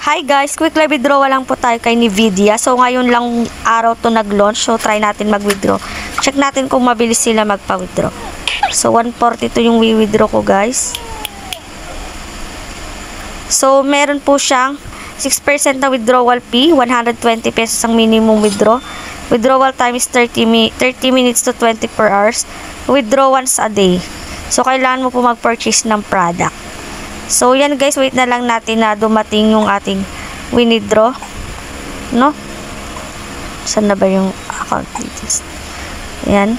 Hi guys, quick live withdrawal lang po tayo kay Nvidia. So ngayon lang araw to nag-launch. So try natin mag-withdraw. Check natin kung mabilis sila magpa-withdraw. So 142 yung withdraw ko guys. So meron po siyang 6% na withdrawal fee, 120 pesos ang minimum withdraw. Withdrawal time is 30 minutes to 24 hours. Withdraw once a day. So kailangan mo po mag-purchase ng product. So, yan guys, wait na lang natin na dumating yung ating withdraw. No? Saan na ba yung account details? Yan.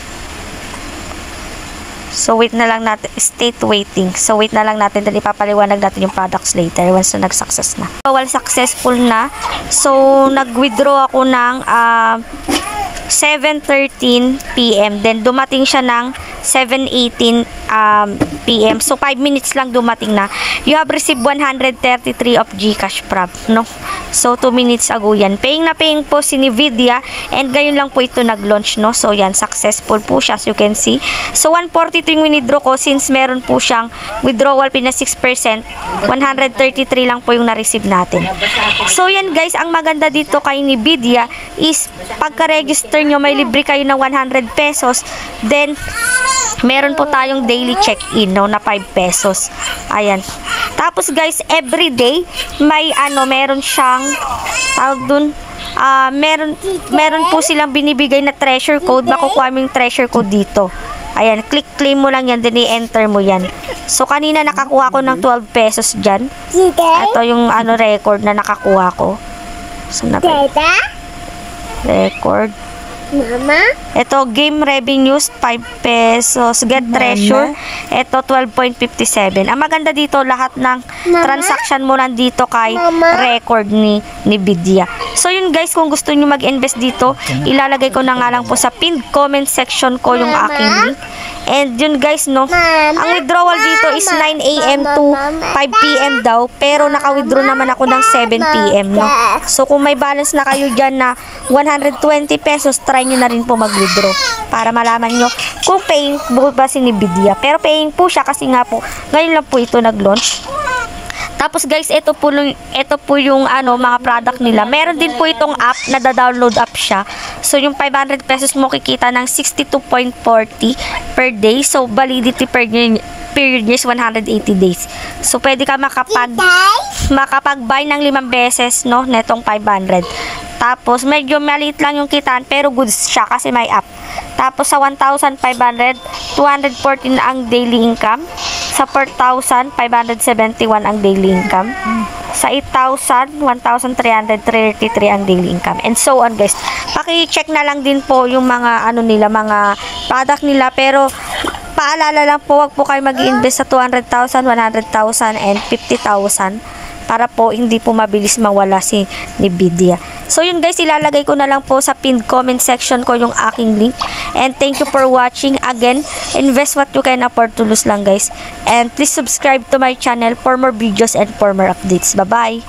So, wait na lang natin. State waiting. So, wait na lang natin. Dahil ipapaliwanag natin yung products later once na nag-success na. Well, successful na. So, nag-withdraw ako ng 7:13 PM. Then, dumating siya ng 7:18 PM. So, 5 minutes lang dumating na. You have received 133 of GCash prop, no? So, 2 minutes ago yan. Paying na paying po si Nvidia. And ngayon lang po ito nag-launch, no? So, yan. Successful po siya, as you can see. So, 142 yung withdraw ko. Since meron po siyang withdrawal fee na 6%, 133 lang po yung na-receive natin. So, yan guys. Ang maganda dito kay Nvidia is pagka-register nyo, may libre kayo ng 100 pesos. Then, meron po tayong daily check-in, no, na 5 pesos. Ayan. Tapos guys, everyday may meron siyang tawag dun, meron po silang binibigay na treasure code. Makukuha mo yung treasure code dito. Ayan, claim mo lang yan, then i-enter mo yan. So kanina nakakuha ko ng 12 pesos diyan. Ito yung record na nakakuha ko. So, record. Mama? Ito, game revenues, 5 pesos. Get treasure, ito, 12.57. Ang maganda dito, lahat ng transaction mo nandito kay record ni Nvidia. So, yun guys, kung gusto nyo mag-invest dito, ilalagay ko na nga lang po sa pinned comment section ko yung aking link. And yun guys, no, ang withdrawal dito is 9 AM to 5 PM daw. Pero naka-withdraw naman ako ng 7 PM, no. So, kung may balance na kayo dyan na 120 pesos, try nyo na rin po mag-withdraw para malaman nyo kung paying ba si Nvidia. Pero paying po siya kasi nga po, ngayon lang po ito nag-launch. Tapos guys, ito po yung mga product nila. Meron din po itong app, nada-download app siya. So yung 500 pesos mo kikita ng 62.40 per day. So validity period is 180 days. So pwede ka makapag-buy ng 5 beses, no, netong 500. Tapos medyo maliit lang yung kitaan pero goods siya kasi may app. Tapos sa 1,500, 214 ang daily income. Sa 4,000, 571 ang daily income. Sa 8,000, 1,333 ang daily income. And so on guys. Paki-check na lang din po yung mga mga product nila. Pero paalala lang po, wag po kayo mag-i-invest sa 200,000, 100,000 and 50,000 para po hindi po mabilis mawala si Nvidia. So yun guys, ilalagay ko na lang po sa pinned comment section ko yung aking link. And thank you for watching. Again, invest what you can afford to lose lang guys. And please subscribe to my channel for more videos and for more updates. Bye-bye!